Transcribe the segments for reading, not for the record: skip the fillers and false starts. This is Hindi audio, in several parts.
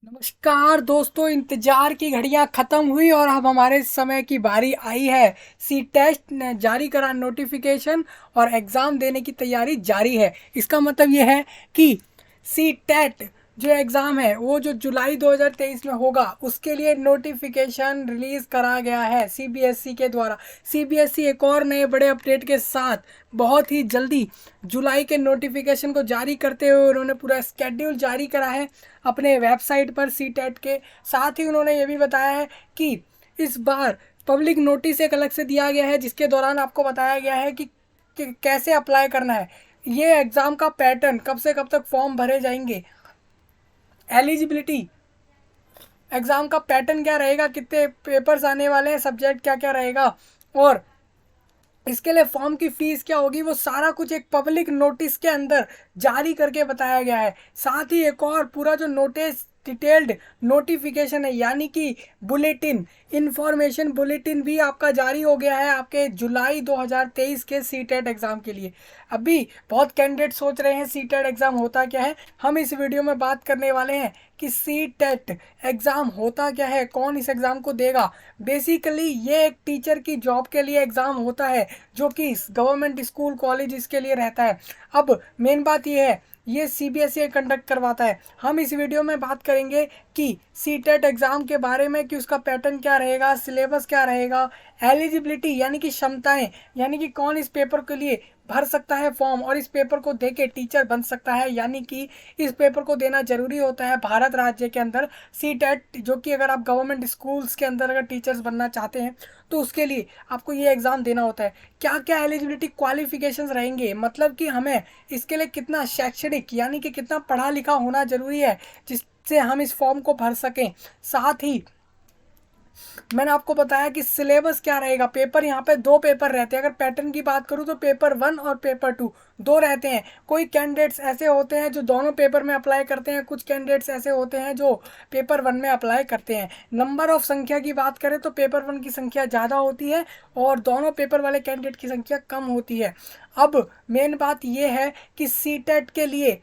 नमस्कार दोस्तों, इंतजार की घड़ियां खत्म हुई और अब हमारे समय की बारी आई है। सी टेस्ट ने जारी करा नोटिफिकेशन और एग्ज़ाम देने की तैयारी जारी है। इसका मतलब ये है कि सी टेट जो एग्ज़ाम है वो जो जुलाई 2023 में होगा उसके लिए नोटिफिकेशन रिलीज़ करा गया है सीबीएसई के द्वारा। सीबीएसई एक और नए बड़े अपडेट के साथ बहुत ही जल्दी जुलाई के नोटिफिकेशन को जारी करते हुए उन्होंने पूरा स्केड्यूल जारी करा है अपने वेबसाइट पर सी टेट के। साथ ही उन्होंने ये भी बताया है कि इस बार पब्लिक नोटिस एक अलग से दिया गया है जिसके दौरान आपको बताया गया है कि कैसे अप्लाई करना है, ये एग्ज़ाम का पैटर्न, कब से कब तक फॉर्म भरे जाएंगे, एलिजिबिलिटी, एग्ज़ाम का पैटर्न क्या रहेगा, कितने पेपर्स आने वाले हैं, सब्जेक्ट क्या क्या रहेगा और इसके लिए फॉर्म की फ़ीस क्या होगी, वो सारा कुछ एक पब्लिक नोटिस के अंदर जारी करके बताया गया है। साथ ही एक और पूरा जो नोटिस डिटेल्ड नोटिफिकेशन है यानी कि बुलेटिन, इंफॉर्मेशन बुलेटिन भी आपका जारी हो गया है आपके जुलाई 2023 के सी टेट एग्ज़ाम के लिए। अभी बहुत कैंडिडेट सोच रहे हैं सी टेट एग्ज़ाम होता क्या है। हम इस वीडियो में बात करने वाले हैं कि सी टेट एग्ज़ाम होता क्या है, कौन इस एग्ज़ाम को देगा। बेसिकली ये एक टीचर की जॉब के लिए एग्ज़ाम होता है जो कि गवर्नमेंट स्कूल कॉलेज इसके लिए रहता है। अब मेन बात ये है, ये सीबीएसई कंडक्ट करवाता है। हम इस वीडियो में बात करेंगे कि सी टेट एग्ज़ाम के बारे में कि उसका पैटर्न क्या रहेगा, सिलेबस क्या रहेगा, एलिजिबिलिटी यानी कि क्षमताएं, यानी कि कौन इस पेपर के लिए भर सकता है फॉर्म और इस पेपर को दे के टीचर बन सकता है, यानी कि इस पेपर को देना जरूरी होता है भारत राज्य के अंदर सी टेट, जो कि अगर आप गवर्नमेंट स्कूल्स के अंदर अगर टीचर्स बनना चाहते हैं तो उसके लिए आपको ये एग्ज़ाम देना होता है। क्या क्या एलिजिबिलिटी क्वालिफिकेशंस रहेंगे, मतलब कि हमें इसके लिए कितना शैक्षणिक यानी कि कितना पढ़ा लिखा होना जरूरी है जिससे हम इस फॉर्म को भर सकें। साथ ही मैंने आपको बताया कि सिलेबस क्या रहेगा। पेपर यहाँ पे दो पेपर रहते हैं, अगर पैटर्न की बात करूँ तो पेपर 1 और पेपर 2 दो रहते हैं। कोई कैंडिडेट्स ऐसे होते हैं जो दोनों पेपर में अप्लाई करते हैं, कुछ कैंडिडेट्स ऐसे होते हैं जो पेपर 1 में अप्लाई करते हैं। नंबर ऑफ संख्या की बात करें तो पेपर 1 की संख्या ज़्यादा होती है और दोनों पेपर वाले कैंडिडेट की संख्या कम होती है। अब मेन बात यह है कि सी टेट के लिए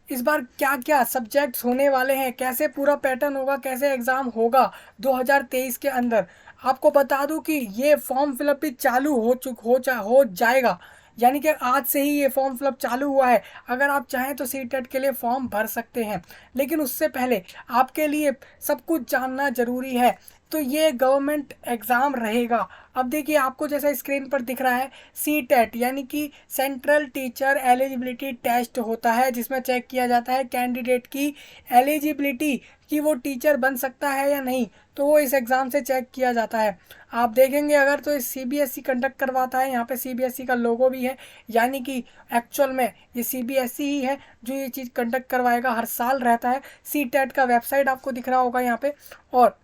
इस बार क्या क्या सब्जेक्ट्स होने वाले हैं, कैसे पूरा पैटर्न होगा, कैसे एग्ज़ाम होगा 2023 के अंदर। आपको बता दूं कि ये फॉर्म फिलअप भी चालू हो जाएगा, यानी कि आज से ही ये फॉर्म फिलअप चालू हुआ है। अगर आप चाहें तो सी टेट के लिए फॉर्म भर सकते हैं, लेकिन उससे पहले आपके लिए सब कुछ जानना ज़रूरी है। तो ये गवर्नमेंट एग्ज़ाम रहेगा। अब देखिए आपको जैसा स्क्रीन पर दिख रहा है, सी टेट यानी कि सेंट्रल टीचर एलिजिबिलिटी टेस्ट होता है जिसमें चेक किया जाता है कैंडिडेट की एलिजिबिलिटी कि वो टीचर बन सकता है या नहीं, तो वो इस एग्ज़ाम से चेक किया जाता है। आप देखेंगे अगर तो सीबीएसई कंडक्ट करवाता है, यहाँ पे सीबीएसई का लोगो भी है, यानी कि एक्चुअल में ये सीबीएसई ही है जो ये चीज़ कंडक्ट करवाएगा, हर साल रहता है। सी टेट का वेबसाइट आपको दिख रहा होगा यहाँ पे, और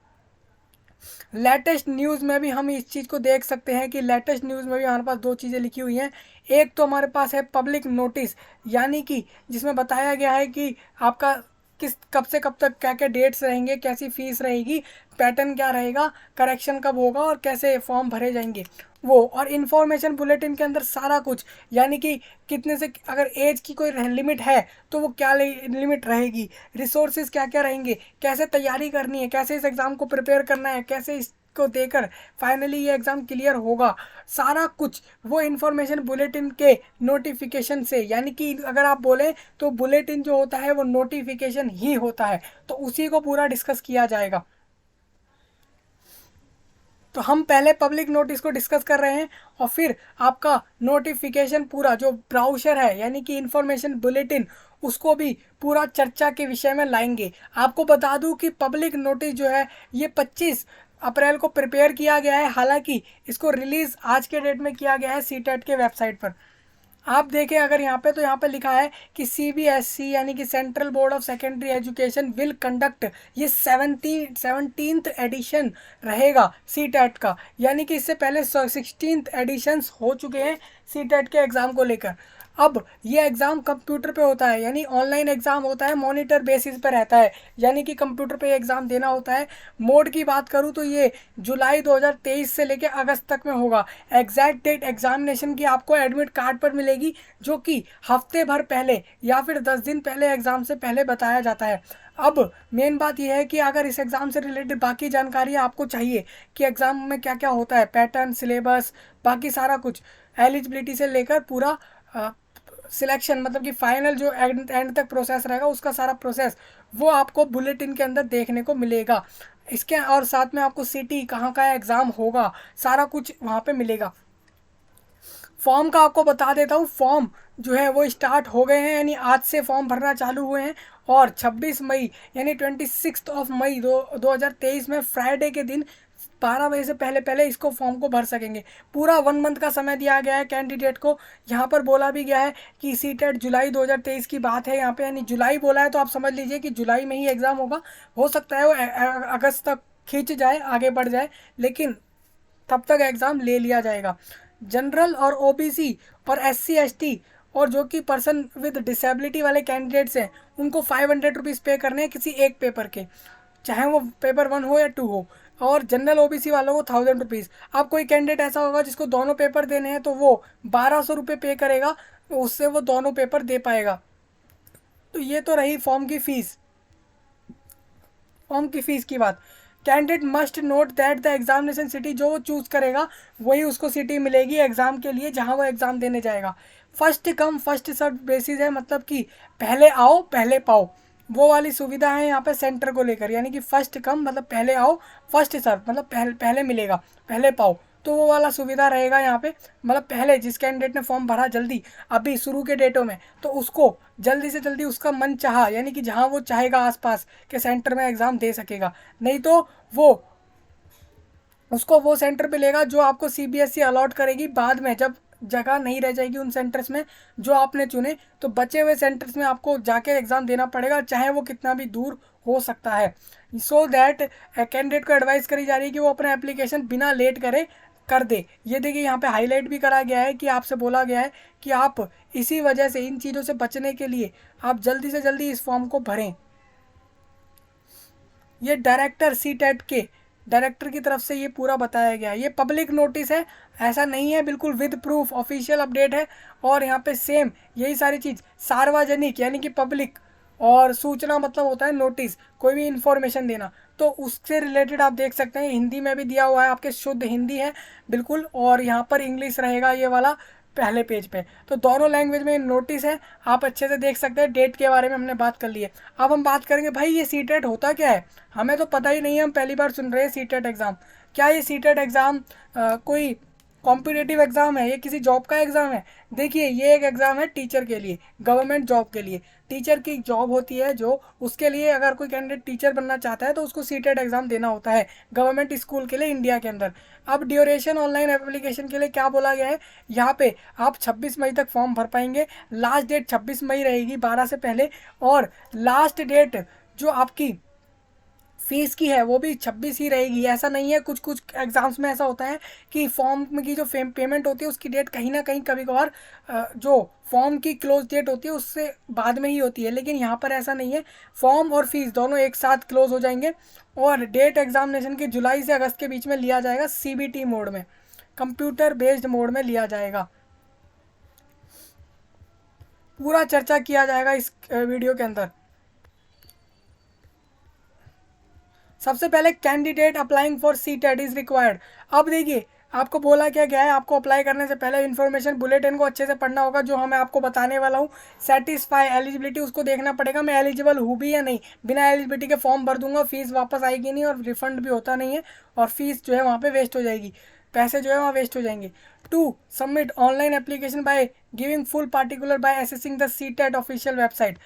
लेटेस्ट न्यूज़ में भी हम इस चीज़ को देख सकते हैं कि लेटेस्ट न्यूज़ में भी हमारे पास दो चीज़ें लिखी हुई हैं। एक तो हमारे पास है पब्लिक नोटिस, यानी कि जिसमें बताया गया है कि आपका किस कब से कब तक क्या क्या डेट्स रहेंगे, कैसी फ़ीस रहेगी, पैटर्न क्या रहेगा, करेक्शन कब होगा और कैसे फॉर्म भरे जाएंगे वो। और इन्फॉर्मेशन बुलेटिन के अंदर सारा कुछ, यानी कि कितने से अगर एज की कोई लिमिट है तो वो क्या लिमिट रहेगी, रिसोर्सेज क्या क्या रहेंगे, कैसे तैयारी करनी है, कैसे इस एग्ज़ाम को प्रिपेयर करना है, कैसे इसको देकर फाइनली ये एग्ज़ाम क्लियर होगा, सारा कुछ वो इन्फॉर्मेशन बुलेटिन के नोटिफिकेशन से, यानी कि अगर आप बोलें तो बुलेटिन जो होता है वो नोटिफिकेशन ही होता है, तो उसी को पूरा डिस्कस किया जाएगा। तो हम पहले पब्लिक नोटिस को डिस्कस कर रहे हैं और फिर आपका नोटिफिकेशन पूरा जो ब्राउशर है यानी कि इंफॉर्मेशन बुलेटिन, उसको भी पूरा चर्चा के विषय में लाएंगे। आपको बता दूं कि पब्लिक नोटिस जो है ये 25 अप्रैल को प्रिपेयर किया गया है, हालांकि इसको रिलीज़ आज के डेट में किया गया है सी टेट के वेबसाइट पर। आप देखें अगर यहाँ पे, तो यहाँ पे लिखा है कि सीबीएसई यानी कि central board of secondary education will conduct, ये 17th एडिशन रहेगा सी टेट का, यानी कि इससे पहले 16th एडिशंस हो चुके हैं सी टेट के एग्ज़ाम को लेकर। अब ये एग्ज़ाम कंप्यूटर पे होता है, यानी ऑनलाइन एग्ज़ाम होता है, मॉनिटर बेसिस पे रहता है, यानी कि कंप्यूटर पे एग्ज़ाम देना होता है। मोड की बात करूँ तो ये जुलाई 2023 से लेकर अगस्त तक में होगा। एग्जैक्ट डेट एग्जामिनेशन की आपको एडमिट कार्ड पर मिलेगी, जो कि हफ्ते भर पहले या फिर 10 दिन पहले एग्ज़ाम से पहले बताया जाता है। अब मेन बात यह है कि अगर इस एग्ज़ाम से रिलेटेड बाकी जानकारी आपको चाहिए कि एग्ज़ाम में क्या क्या होता है, पैटर्न, सिलेबस, बाकी सारा कुछ, एलिजिबिलिटी से लेकर पूरा सिलेक्शन, मतलब कि फाइनल जो एंड तक प्रोसेस रहेगा उसका सारा प्रोसेस, वो आपको बुलेटिन के अंदर देखने को मिलेगा। इसके और साथ में आपको सिटी कहाँ का एग्ज़ाम होगा, सारा कुछ वहाँ पे मिलेगा। फॉर्म का आपको बता देता हूँ, फॉर्म जो है वो स्टार्ट हो गए हैं, यानी आज से फॉर्म भरना चालू हुए हैं। और 26 मई यानी 26 मई 2023 में फ्राइडे के दिन 12 बजे से पहले पहले इसको फॉर्म को भर सकेंगे। पूरा 1 मंथ का समय दिया गया है कैंडिडेट को। यहाँ पर बोला भी गया है कि सीटेट जुलाई 2023 की बात है यहाँ पे, यानी जुलाई बोला है तो आप समझ लीजिए कि जुलाई में ही एग्ज़ाम होगा। हो सकता है वो अगस्त तक खींच जाए, आगे बढ़ जाए, लेकिन तब तक एग्ज़ाम ले लिया जाएगा। जनरल और ओबीसी और एससी एसटी और जो कि पर्सन विद डिसेबिलिटी वाले कैंडिडेट्स हैं, उनको 500 रुपीज़ पे करने हैं किसी एक पेपर के, चाहे वो पेपर 1 हो या 2 हो। और जनरल ओबीसी वालों को 1000 रुपीज़। अब कोई कैंडिडेट ऐसा होगा जिसको दोनों पेपर देने हैं तो वो 1200 रुपये पे करेगा, तो उससे वो दोनों पेपर दे पाएगा। तो ये तो रही फॉर्म की फ़ीस। फॉर्म की फ़ीस की बात, candidate must note that the examination city, जो वो चूज़ करेगा वही उसको सिटी मिलेगी एग्ज़ाम के लिए जहाँ वो एग्ज़ाम देने जाएगा। First come first serve basis है, मतलब कि पहले आओ पहले पाओ, वो वाली सुविधा है यहाँ पे सेंटर को लेकर। यानी कि फर्स्ट कम मतलब पहले आओ, फर्स्ट सर्व मतलब पहले मिलेगा, पहले पाओ, तो वो वाला सुविधा रहेगा यहाँ पे। मतलब पहले जिस कैंडिडेट ने फॉर्म भरा जल्दी अभी शुरू के डेटों में, तो उसको जल्दी से जल्दी उसका मन चाहा, यानी कि जहाँ वो चाहेगा आसपास के सेंटर में एग्ज़ाम दे सकेगा। नहीं तो वो उसको वो सेंटर पे लेगा जो आपको सीबीएसई अलॉट करेगी बाद में, जब जगह नहीं रह जाएगी उन सेंटर्स में जो आपने चुने, तो बचे हुए सेंटर्स में आपको जाके एग्ज़ाम देना पड़ेगा, चाहे वो कितना भी दूर हो सकता है। सो दैट कैंडिडेट को एडवाइस करी जा रही है कि वो अपना एप्लीकेशन बिना लेट करे कर दे। ये देखिए यहाँ पे हाईलाइट भी करा गया है कि आपसे बोला गया है कि आप इसी वजह से, इन चीज़ों से बचने के लिए आप जल्दी से जल्दी इस फॉर्म को भरें। ये डायरेक्टर सीटेट के डायरेक्टर की तरफ से ये पूरा बताया गया है। ये पब्लिक नोटिस है, ऐसा नहीं है, बिल्कुल विद प्रूफ ऑफिशियल अपडेट है। और यहाँ पे सेम यही सारी चीज़ सार्वजनिक यानी कि पब्लिक, और सूचना मतलब होता है नोटिस, कोई भी इंफॉर्मेशन देना, तो उससे रिलेटेड आप देख सकते हैं। हिंदी में भी दिया हुआ है, आपके शुद्ध हिंदी है बिल्कुल, और यहाँ पर इंग्लिश रहेगा ये वाला पहले पेज पे, तो दोनों लैंग्वेज में नोटिस है, आप अच्छे से देख सकते हैं। डेट के बारे में हमने बात कर ली है। अब हम बात करेंगे भाई ये सीटेट होता क्या है, हमें तो पता ही नहीं है, हम पहली बार सुन रहे हैं सीटेट एग्ज़ाम। क्या ये सीटेट एग्ज़ाम कोई कॉम्पिटिटिव एग्ज़ाम है, ये किसी जॉब का एग्ज़ाम है? देखिए ये एक एग्ज़ाम है टीचर के लिए, गवर्नमेंट जॉब के लिए। टीचर की जॉब होती है जो, उसके लिए अगर कोई कैंडिडेट टीचर बनना चाहता है तो उसको सीटेट एग्ज़ाम देना होता है गवर्नमेंट स्कूल के लिए इंडिया के अंदर। अब ड्यूरेशन ऑनलाइन एप्लीकेशन के लिए क्या बोला गया है यहाँ पे, आप 26 मई तक फॉर्म भर पाएंगे। लास्ट डेट 26 मई रहेगी 12 से पहले, और लास्ट डेट जो आपकी फीस की है वो भी 26 ही रहेगी। ऐसा नहीं है, कुछ कुछ एग्ज़ाम्स में ऐसा होता है कि फॉर्म में की जो पेमेंट होती है उसकी डेट कहीं ना कहीं कभी कभार जो फॉर्म की क्लोज डेट होती है उससे बाद में ही होती है, लेकिन यहाँ पर ऐसा नहीं है। फॉर्म और फीस दोनों एक साथ क्लोज हो जाएंगे, और डेट एग्जामिनेशन की जुलाई से अगस्त के बीच में लिया जाएगा, सीबीटी मोड में, कंप्यूटर बेस्ड मोड में लिया जाएगा। पूरा चर्चा किया जाएगा इस वीडियो के अंदर। सबसे पहले candidate applying for CTET is required. अब देखिए आपको बोला क्या गया है, आपको अप्लाई करने से पहले इन्फॉर्मेशन बुलेटिन को अच्छे से पढ़ना होगा, जो मैं आपको बताने वाला हूँ। सेटिस्फाई एलिजिबिलिटी, उसको देखना पड़ेगा मैं एलिजिबल हूँ भी या नहीं। बिना एलिजिबिलिटी के फॉर्म भर दूंगा, फीस वापस आएगी नहीं, और रिफंड भी होता नहीं है, और फीस जो है वहाँ पे वेस्ट हो जाएगी, पैसे जो है वहाँ वेस्ट हो जाएंगे। 2 submit online application by giving full particular by accessing the CTET official website.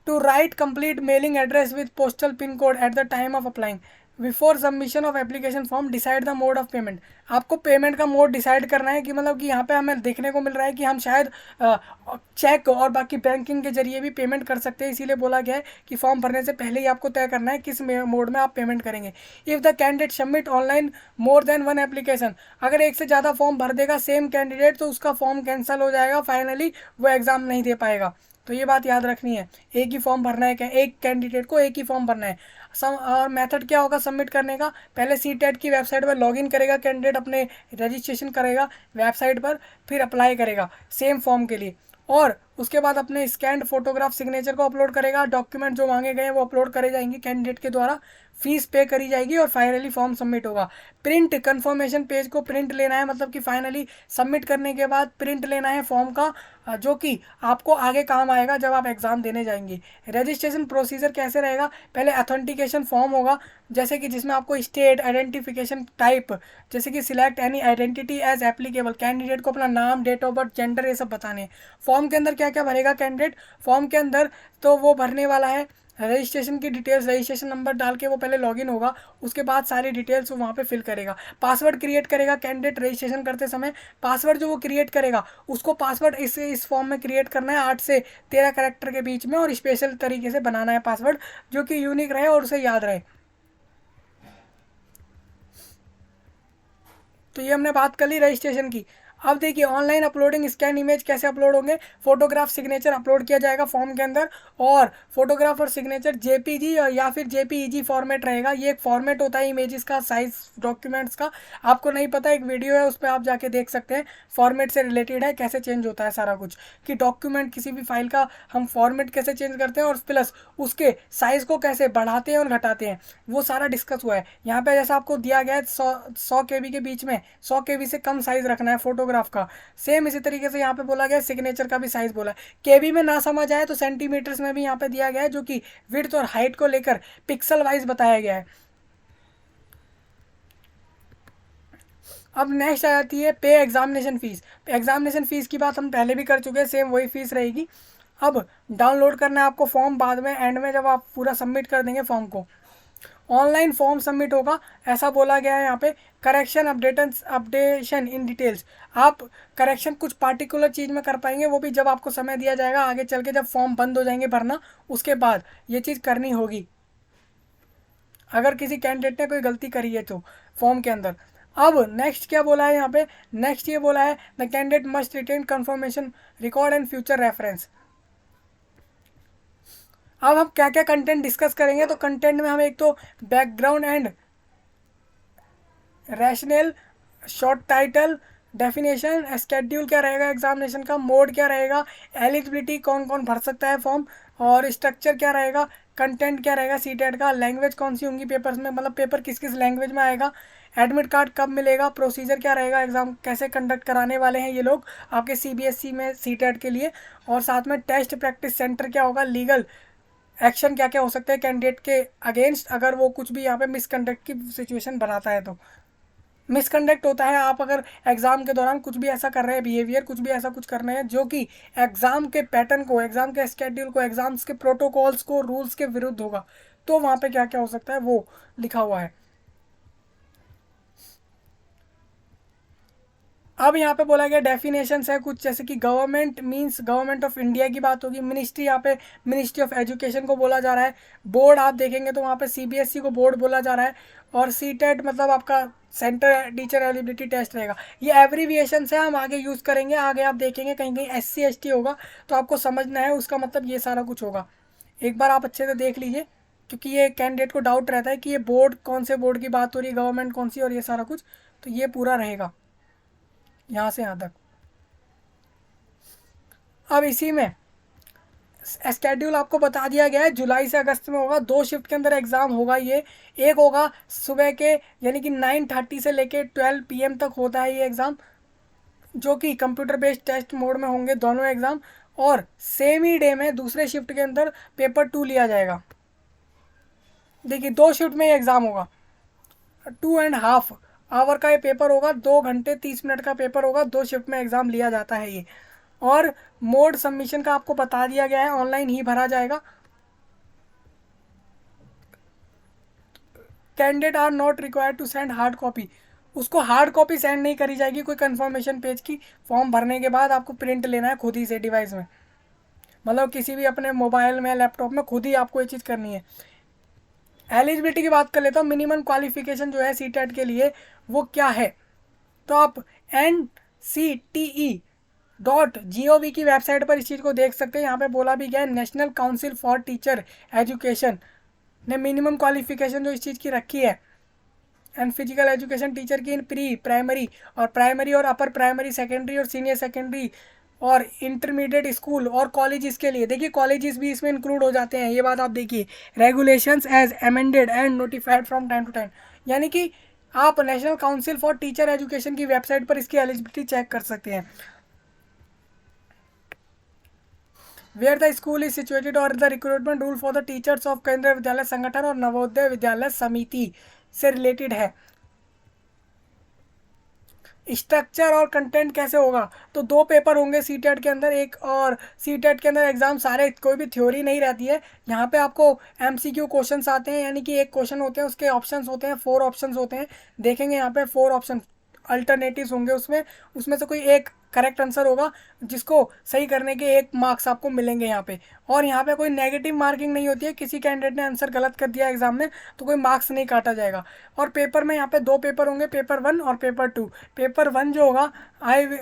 To write complete mailing address with postal pin code at the time of applying. Before submission of application form decide the mode of payment. आपको पेमेंट का मोड डिसाइड करना है कि मतलब कि यहाँ पे हमें देखने को मिल रहा है कि हम शायद चेक और बाकी बैंकिंग के जरिए भी पेमेंट कर सकते हैं, इसीलिए बोला गया है कि फॉर्म भरने से पहले ही आपको तय करना है किस मोड में आप पेमेंट करेंगे। If the candidate submit online more than one application, अगर एक से ज़्यादा फॉर्म भर देगा सेम कैंडिडेट तो उसका फॉर्म कैंसिल हो जाएगा, फाइनली वो एग्ज़ाम नहीं दे पाएगा। तो ये बात याद रखनी है, एक ही फॉर्म भरना है, एक कैंडिडेट को एक ही फॉर्म भरना है। और मेथड क्या होगा सबमिट करने का, पहले सी टेट की वेबसाइट पर लॉगिन करेगा कैंडिडेट, अपने रजिस्ट्रेशन करेगा वेबसाइट पर, फिर अप्लाई करेगा सेम फॉर्म के लिए, और उसके बाद अपने स्कैंड फोटोग्राफ सिग्नेचर को अपलोड करेगा, डॉक्यूमेंट जो मांगे गए हैं वो अपलोड करे जाएंगे कैंडिडेट के द्वारा, फीस पे करी जाएगी और फाइनली फॉर्म सबमिट होगा। प्रिंट कंफर्मेशन पेज को प्रिंट लेना है, मतलब कि फाइनली सबमिट करने के बाद प्रिंट लेना है फॉर्म का, जो कि आपको आगे काम आएगा जब आप एग्ज़ाम देने जाएंगे। रजिस्ट्रेशन प्रोसीजर कैसे रहेगा, पहले अथेंटिकेशन फॉर्म होगा, जैसे कि जिसमें आपको स्टेट आइडेंटिफिकेशन टाइप, जैसे कि select any identity as applicable, candidate को अपना नाम, डेट ऑफ बर्थ, जेंडर, ये सब बताने हैं। फॉर्म के अंदर क्या क्या भरेगा कैंडिडेट, फॉर्म के अंदर तो वो भरने वाला है रजिस्ट्रेशन की डिटेल्स, रजिस्ट्रेशन नंबर डाल के वो पहले लॉगिन होगा, उसके बाद सारी डिटेल्स वो वहाँ पे फिल करेगा। पासवर्ड क्रिएट करेगा कैंडिडेट रजिस्ट्रेशन करते समय, पासवर्ड जो वो क्रिएट करेगा उसको पासवर्ड इस फॉर्म में क्रिएट करना है 8 से 13 कैरेक्टर के बीच में, और स्पेशल तरीके से बनाना है पासवर्ड जो कि यूनिक रहे और उसे याद रहे। तो ये हमने बात कर ली रजिस्ट्रेशन की। अब देखिए ऑनलाइन अपलोडिंग स्कैन इमेज कैसे अपलोड होंगे, फोटोग्राफ सिग्नेचर अपलोड किया जाएगा फॉर्म के अंदर, और फोटोग्राफ और सिग्नेचर जेपीजी या फिर जेपीईजी फॉर्मेट रहेगा। ये एक फॉर्मेट होता है इमेजेस का, साइज डॉक्यूमेंट्स का, आपको नहीं पता एक वीडियो है उस पर आप जाके देख सकते हैं, फॉर्मेट से रिलेटेड है, कैसे चेंज होता है सारा कुछ, कि डॉक्यूमेंट किसी भी फाइल का हम फॉर्मेट कैसे चेंज करते हैं और प्लस उसके साइज को कैसे बढ़ाते हैं और घटाते हैं, वो सारा डिस्कस हुआ है यहाँ पे। जैसा आपको दिया गया है 100 KB के बीच में 100 KB से कम साइज रखना है फोटोग्राफ का, सेम इसी तरीके से यहाँ पे बोला गया है सिग्नेचर का भी साइज बोला है। केबी में ना समझ आए तो सेंटीमीटर्स में भी यहाँ पे दिया गया है, जो कि विड्थ और हाइट को लेकर पिक्सल वाइज बताया गया है। अब नेक्स्ट आ जाती है पे एग्जामिनेशन फ़ीस। एग्जामिनेशन फ़ीस की बात हम पहले भी कर चुके हैं, सेम वही फीस रहेगी। अब डाउनलोड करना है आपको फॉर्म बाद में, एंड में जब आप पूरा सबमिट कर देंगे फॉर्म को, ऑनलाइन फॉर्म सबमिट होगा ऐसा बोला गया है यहाँ पे। करेक्शन अपडेशन इन डिटेल्स, आप करेक्शन कुछ पार्टिकुलर चीज़ में कर पाएंगे, वो भी जब आपको समय दिया जाएगा आगे चल के, जब फॉर्म बंद हो जाएंगे भरना उसके बाद ये चीज़ करनी होगी, अगर किसी कैंडिडेट ने कोई गलती करी है तो फॉर्म के अंदर। अब नेक्स्ट क्या बोला है यहाँ पे, नेक्स्ट ये बोला है the candidate must retain confirmation record and future reference. अब हम क्या क्या कंटेंट डिस्कस करेंगे, तो कंटेंट में हम एक तो background and rational, short title, definition, schedule क्या रहेगा एग्जामिनेशन का, मोड क्या रहेगा, एलिजिबिलिटी कौन कौन भर सकता है फॉर्म, और स्ट्रक्चर क्या रहेगा, कंटेंट क्या रहेगा सीटेट का, लैंग्वेज कौन सी होंगी पेपर्स में, मतलब पेपर किस किस लैंग्वेज में आएगा, एडमिट कार्ड कब मिलेगा, प्रोसीजर क्या रहेगा, एग्ज़ाम कैसे कंडक्ट कराने वाले हैं ये लोग आपके सीबीएसई में सीटेट के लिए, और साथ में टेस्ट प्रैक्टिस सेंटर क्या होगा, लीगल एक्शन क्या क्या हो सकते हैं कैंडिडेट के अगेंस्ट अगर वो कुछ भी यहाँ पे मिसकंडक्ट की सिचुएशन बनाता है। तो मिसकंडक्ट होता है आप अगर एग्ज़ाम के दौरान कुछ भी ऐसा कर रहे हैं, बिहेवियर कुछ भी ऐसा कुछ कर रहे हैं जो कि एग्ज़ाम के पैटर्न को, एग्ज़ाम के स्केड्यूल को, एग्ज़ाम्स के प्रोटोकॉल्स को, रूल्स के विरुद्ध होगा, तो वहाँ पे क्या क्या हो सकता है वो लिखा हुआ है। अब यहाँ पे बोला गया डेफिनेशंस है कुछ, जैसे कि government means government of India की बात होगी, मिनिस्ट्री यहाँ पे मिनिस्ट्री ऑफ एजुकेशन को बोला जा रहा है, बोर्ड आप देखेंगे तो वहाँ पे सीबीएसई को बोर्ड बोला जा रहा है, और सीटेट मतलब आपका सेंटर टीचर एलिजिबिलिटी टेस्ट रहेगा। ये एब्रीविएशन है, हम आगे यूज़ करेंगे, आगे आप देखेंगे कहीं कहीं SC ST होगा तो आपको समझना है उसका मतलब ये सारा कुछ होगा। एक बार आप अच्छे से देख लीजिए, क्योंकि ये कैंडिडेट को डाउट रहता है कि ये बोर्ड कौन से बोर्ड की बात हो रही है, गवर्नमेंट कौन सी और ये सारा कुछ, तो ये पूरा रहेगा यहाँ से यहाँ तक। अब इसी में स्केड्यूल आपको बता दिया गया है, जुलाई से अगस्त में होगा, 2 शिफ्ट के अंदर एग्ज़ाम होगा ये। एक होगा सुबह के यानी कि 9:30 से लेके 12 PM तक होता है ये एग्ज़ाम, जो कि कंप्यूटर बेस्ड टेस्ट मोड में होंगे दोनों एग्ज़ाम, और सेम ही डे में दूसरे शिफ्ट के अंदर पेपर 2 लिया जाएगा। देखिए 2 शिफ्ट में ये एग्ज़ाम होगा, 2.5 आवर का ये पेपर होगा, 2 घंटे 30 मिनट का पेपर होगा, 2 शिफ्ट में एग्ज़ाम लिया जाता है ये। और मोड सबमिशन का आपको बता दिया गया है, ऑनलाइन ही भरा जाएगा। Candidate are not required to send hard copy, उसको हार्ड कॉपी सेंड नहीं करी जाएगी कोई कंफर्मेशन पेज की। फॉर्म भरने के बाद आपको प्रिंट लेना है खुद ही से डिवाइस में, मतलब किसी भी अपने मोबाइल में लैपटॉप में खुद ही आपको ये चीज़ करनी है। एलिजिबिलिटी की बात कर लेता हूँ। मिनिमम क्वालिफिकेशन जो है सीटेट के लिए वो क्या है, तो आप NCTE.gov की वेबसाइट पर इस चीज़ को देख सकते हैं। यहाँ पे बोला भी गया है national Council for Teacher education ने मिनिमम क्वालिफिकेशन जो इस चीज़ की रखी है, एंड फिजिकल एजुकेशन टीचर की इन प्री प्राइमरी और अपर प्राइमरी, सेकेंडरी और सीनियर सेकेंडरी और इंटरमीडिएट स्कूल और कॉलेजेस के लिए। देखिए कॉलेजेस भी इसमें इंक्लूड हो जाते हैं, ये बात आप देखिए। Regulations as amended and notified from time to time, यानी कि आप National Council for Teacher Education की वेबसाइट पर इसकी एलिजिबिलिटी चेक कर सकते हैं। Where the school is situated और the recruitment rule for the teachers of Kendriya Vidyalaya संगठन और नवोदय विद्यालय समिति से रिलेटेड है। स्ट्रक्चर और कंटेंट कैसे होगा, तो 2 पेपर होंगे सीटेट के अंदर, एक और सीटेट के अंदर एग्जाम सारे, कोई भी थ्योरी नहीं रहती है। यहाँ पे आपको MCQ क्वेश्चंस आते हैं, यानी कि एक क्वेश्चन होते हैं उसके ऑप्शंस होते हैं, 4 ऑप्शंस होते हैं। देखेंगे यहाँ पे 4 ऑप्शन अल्टरनेटिव्स होंगे, उसमें उसमें से कोई एक करेक्ट आंसर होगा जिसको सही करने के 1 मार्क्स आपको मिलेंगे यहाँ पे। और यहाँ पे कोई नेगेटिव मार्किंग नहीं होती है, किसी कैंडिडेट ने आंसर गलत कर दिया एग्जाम में तो कोई मार्क्स नहीं काटा जाएगा। और पेपर में यहाँ पे 2 पेपर होंगे, पेपर 1 और पेपर 2। पेपर 1 जो होगा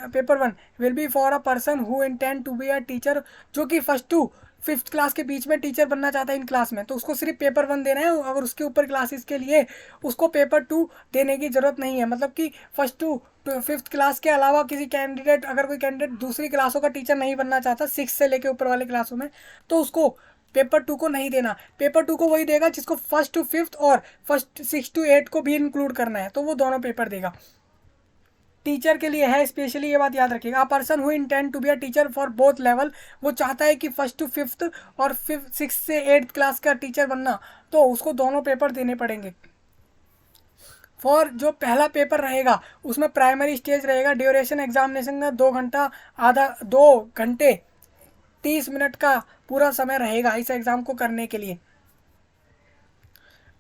paper 1 will be for a person who intend to be a teacher, जो कि फर्स्ट टू 5th क्लास के बीच में टीचर बनना चाहता है इन क्लास में, तो उसको सिर्फ पेपर 1 देना है। अगर उसके ऊपर क्लासेस के लिए उसको पेपर 2 देने की ज़रूरत नहीं है। मतलब कि फर्स्ट टू 5th क्लास के अलावा किसी कैंडिडेट, अगर कोई कैंडिडेट दूसरी क्लासों का टीचर नहीं बनना चाहता 6 से लेके ऊपर वाले क्लासों में, तो उसको पेपर 2 को नहीं देना। पेपर 2 को वही देगा जिसको फर्स्ट टू 5th और फर्स्ट 6 to 8 को भी इंक्लूड करना है, तो वो दोनों पेपर देगा। टीचर के लिए है स्पेशली, ये बात याद रखिएगा। A person who intend to be a teacher for both level, वो चाहता है कि फर्स्ट टू 5th और 6 से 8th क्लास का टीचर बनना, तो उसको दोनों पेपर देने पड़ेंगे। फॉर जो पहला पेपर रहेगा उसमें प्राइमरी स्टेज रहेगा, ड्यूरेशन एग्जामिनेशन का 2 घंटा, 2 घंटे 30 मिनट का पूरा समय रहेगा इस एग्ज़ाम को करने के लिए।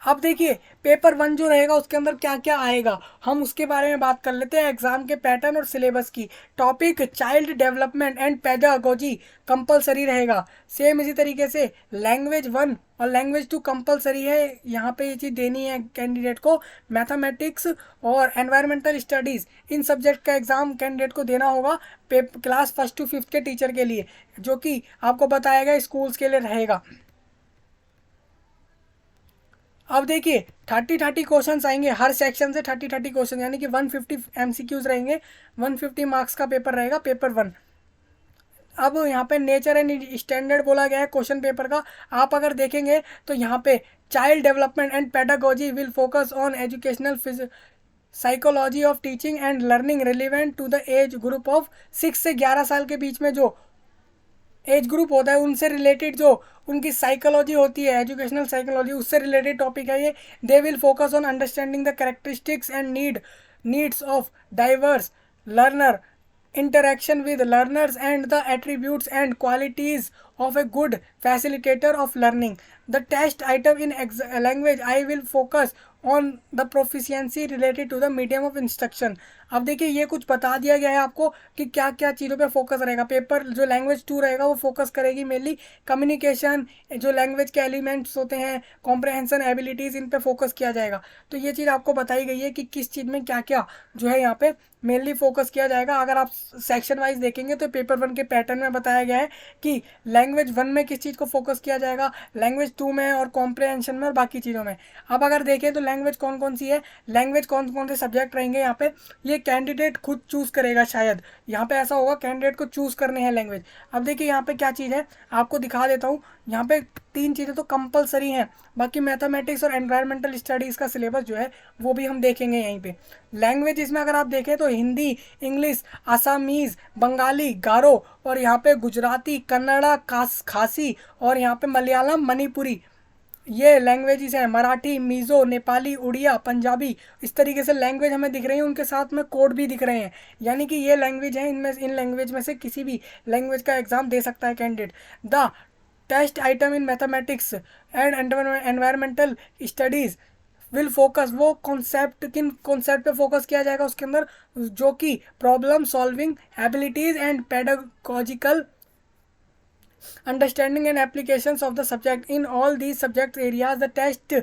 अब देखिए पेपर 1 जो रहेगा उसके अंदर क्या क्या आएगा, हम उसके बारे में बात कर लेते हैं। एग्जाम के पैटर्न और सिलेबस की। Topic child development and pedagogy compulsory रहेगा। सेम इसी तरीके से लैंग्वेज 1 और लैंग्वेज 2 कंपलसरी है, यहाँ पे ये चीज़ देनी है कैंडिडेट को। मैथमेटिक्स और एनवायरमेंटल स्टडीज़ इन सब्जेक्ट का एग्ज़ाम कैंडिडेट को देना होगा क्लास 1st to 5th के टीचर के लिए, जो कि आपको बताया गया स्कूल्स के लिए रहेगा। अब देखिए 30 क्वेश्चन आएंगे हर सेक्शन से, 30 क्वेश्चन, यानी कि 150 MCQs रहेंगे। 150 मार्क्स का पेपर रहेगा पेपर 1। अब यहाँ पे नेचर एंड स्टैंडर्ड बोला गया है क्वेश्चन पेपर का। आप अगर देखेंगे तो यहाँ पे child development and pedagogy will focus on educational psychology of teaching and learning relevant to the age group of 6 से 11 साल के बीच में जो एज ग्रुप होता है उनसे रिलेटेड जो उनकी साइकोलॉजी होती है, एजुकेशनल साइकोलॉजी, उससे रिलेटेड टॉपिक है ये। They will focus on understanding the characteristics and needs of diverse learner, interaction with learners and the attributes and qualities of a good facilitator of learning. The test item in language I will focus on the proficiency related to the medium of instruction. अब देखिए ये कुछ बता दिया गया है आपको कि क्या क्या चीज़ों पे फोकस रहेगा। पेपर जो लैंग्वेज 2 रहेगा वो फोकस करेगी मेनली कम्युनिकेशन, जो लैंग्वेज के एलिमेंट्स होते हैं, कॉम्प्रहेंशन एबिलिटीज़, इन पे फोकस किया जाएगा। तो ये चीज़ आपको बताई गई है कि किस चीज़ में क्या क्या जो है यहाँ पे मेनली फोकस किया जाएगा। अगर आप सेक्शन वाइज देखेंगे तो पेपर 1 के पैटर्न में बताया गया है कि लैंग्वेज 1 में किस चीज़ को फोकस किया जाएगा, लैंग्वेज 2 में और कॉम्प्रहेंशन में और बाकी चीज़ों में। अब अगर देखें तो लैंग्वेज कौन कौन सी है, लैंग्वेज कौन कौन से सब्जेक्ट रहेंगे यहाँ पे, ये कैंडिडेट खुद चूज़ करेगा। शायद यहाँ पे ऐसा होगा कैंडिडेट को चूज़ करने हैं लैंग्वेज। अब देखिए यहाँ पे क्या चीज़ है आपको दिखा देता हूँ। यहाँ पे 3 चीज़ें तो कंपलसरी हैं, बाकी मैथमेटिक्स और एनवायरमेंटल स्टडीज़ का सिलेबस जो है वो भी हम देखेंगे यहीं पे। लैंग्वेज इसमें अगर आप देखें तो हिंदी, इंग्लिश, आसामीज़, बंगाली, गारो और यहाँ पे गुजराती, कन्नड़ा, खासी और यहाँ पे मलयालम, मणिपुरी, ये लैंग्वेजेस हैं। मराठी, मिज़ो, नेपाली, उड़िया, पंजाबी, इस तरीके से लैंग्वेज हमें दिख रही है, उनके साथ में कोड भी दिख रहे हैं। यानी कि ये लैंग्वेज है, इन लैंग्वेज में से किसी भी लैंग्वेज का एग्ज़ाम दे सकता है candidate. The test item in mathematics and environmental studies will focus, वो कॉन्सेप्ट, किन कॉन्सेप्ट पे फोकस किया जाएगा उसके अंदर, जो कि problem solving abilities and pedagogical understanding and applications of the subject. In all these subject areas, the test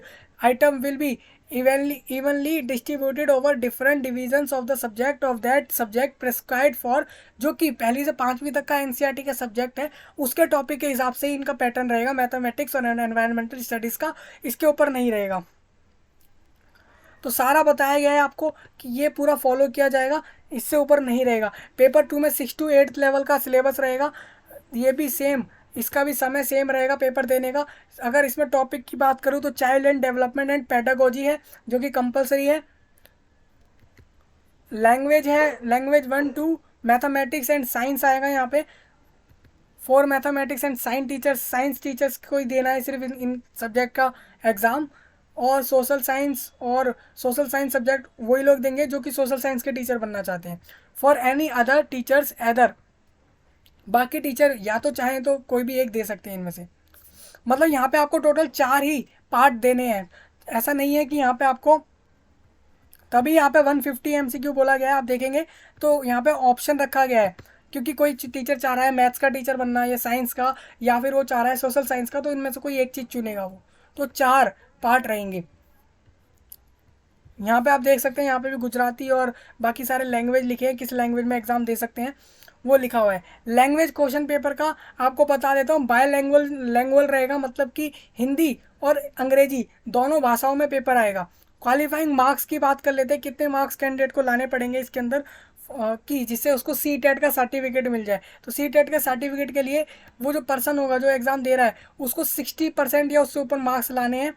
item will be evenly distributed over different divisions of the subject of that subject prescribed for, जो कि पहली से पांचवी तक का एनसीईआरटी का सब्जेक्ट है उसके टॉपिक के हिसाब से ही इनका पैटर्न रहेगा। मैथमेटिक्स और एनवायरमेंटल स्टडीज़ का इसके ऊपर नहीं रहेगा। तो सारा बताया गया है आपको कि ये पूरा फॉलो किया जाएगा, इससे ऊपर नहीं रहेगा। पेपर 2 में 6 to 8 लेवल का सिलेबस रहेगा, ये भी सेम, इसका भी समय सेम रहेगा पेपर देने का। अगर इसमें टॉपिक की बात करूँ तो child and development and pedagogy है जो कि कंपलसरी है। लैंग्वेज है, लैंग्वेज 1-2, मैथमेटिक्स एंड साइंस आएगा यहाँ पे। For mathematics and science teachers को ही देना है सिर्फ इन सब्जेक्ट का एग्ज़ाम। और सोशल साइंस सब्जेक्ट वही लोग देंगे जो कि सोशल साइंस के टीचर बनना चाहते हैं। For any other teachers other, बाकी टीचर या तो चाहें तो कोई भी एक दे सकते हैं इनमें से। मतलब यहाँ पे आपको टोटल 4 ही पार्ट देने हैं, ऐसा नहीं है कि यहाँ पे आपको, तभी यहाँ पे 150 MCQ बोला गया है। आप देखेंगे तो यहाँ पे ऑप्शन रखा गया है, क्योंकि कोई टीचर चाह रहा है मैथ्स का टीचर बनना या साइंस का, या फिर वो चाह रहा है सोशल साइंस का, तो इनमें से कोई एक चीज़ चुनेगा वो। तो 4 पार्ट रहेंगे। यहाँ पे आप देख सकते हैं, यहाँ पे भी गुजराती और बाकी सारे लैंग्वेज लिखे हैं, किस लैंग्वेज में एग्ज़ाम दे सकते हैं वो लिखा हुआ है। लैंग्वेज क्वेश्चन पेपर का आपको बता देता हूँ, लैंग्वेज रहेगा, मतलब कि हिंदी और अंग्रेजी दोनों भाषाओं में पेपर आएगा। क्वालिफाइंग मार्क्स की बात कर लेते हैं, कितने मार्क्स कैंडिडेट को लाने पड़ेंगे इसके अंदर कि जिससे उसको सी टेट का सर्टिफिकेट मिल जाए। तो सी टेट के सर्टिफिकेट के लिए वो जो पर्सन होगा जो एग्ज़ाम दे रहा है उसको 60% या उससे ऊपर मार्क्स लाने हैं।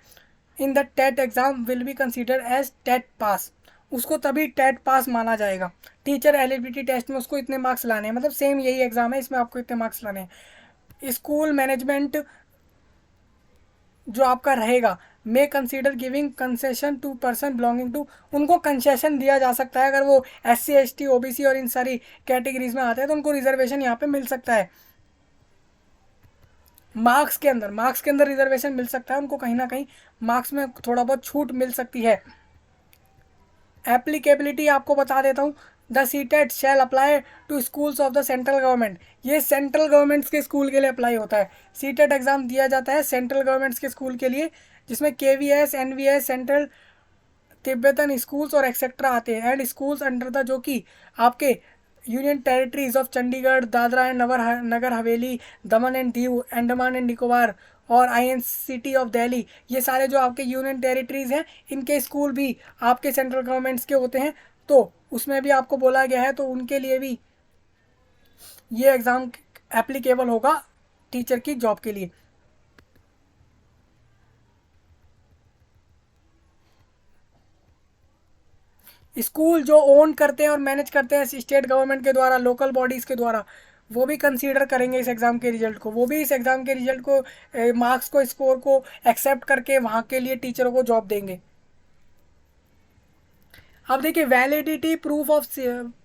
In the TET exam will be consider as TET pass, उसको तभी टेट पास माना जाएगा। टीचर एलिजिबिलिटी टेस्ट में उसको इतने मार्क्स लाने हैं, मतलब सेम यही एग्ज़ाम है, इसमें आपको इतने मार्क्स लाने हैं। स्कूल मैनेजमेंट जो आपका रहेगा, may consider giving concession to person belonging to, उनको कंसेशन दिया जा सकता है अगर वो SC ST OBC और इन सारी कैटेगरीज में आते हैं तो उनको रिजर्वेशन यहाँ पे मिल सकता है। मार्क्स के अंदर रिजर्वेशन मिल सकता है उनको, कहीं ना कहीं मार्क्स में थोड़ा बहुत छूट मिल सकती है। एप्लीकेबिलिटी आपको बता देता हूँ, the CTET shall apply to schools of the central government, ये सेंट्रल गवर्नमेंट्स के स्कूल के लिए अप्लाई होता है। सीटेट एग्ज़ाम दिया जाता है सेंट्रल गवर्नमेंट्स के स्कूल के लिए, जिसमें KVS NVS Central Tibetan Schools और एक्सेट्रा आते हैं, एंड स्कूल्स अंडर द, जो कि आपके union territories of Chandigarh, Dadra and Nagar Haveli, Daman and Diu, Andaman and Nicobar और INCT ऑफ दिल्ली, ये सारे जो आपके यूनियन टेरिटरीज हैं इनके स्कूल भी आपके सेंट्रल गवर्नमेंट्स के होते हैं। तो उसमें भी आपको बोला गया है, तो उनके लिए भी ये एग्ज़ाम एप्लीकेबल होगा टीचर की जॉब के लिए। स्कूल जो ओन करते हैं और मैनेज करते हैं स्टेट गवर्नमेंट के द्वारा, लोकल बॉडीज़ के द्वारा, वो भी कंसीडर करेंगे इस एग्ज़ाम के रिजल्ट को, वो भी इस एग्ज़ाम के रिजल्ट को, मार्क्स को, स्कोर को एक्सेप्ट करके वहाँ के लिए टीचरों को जॉब देंगे। अब देखिए वैलिडिटी प्रूफ ऑफ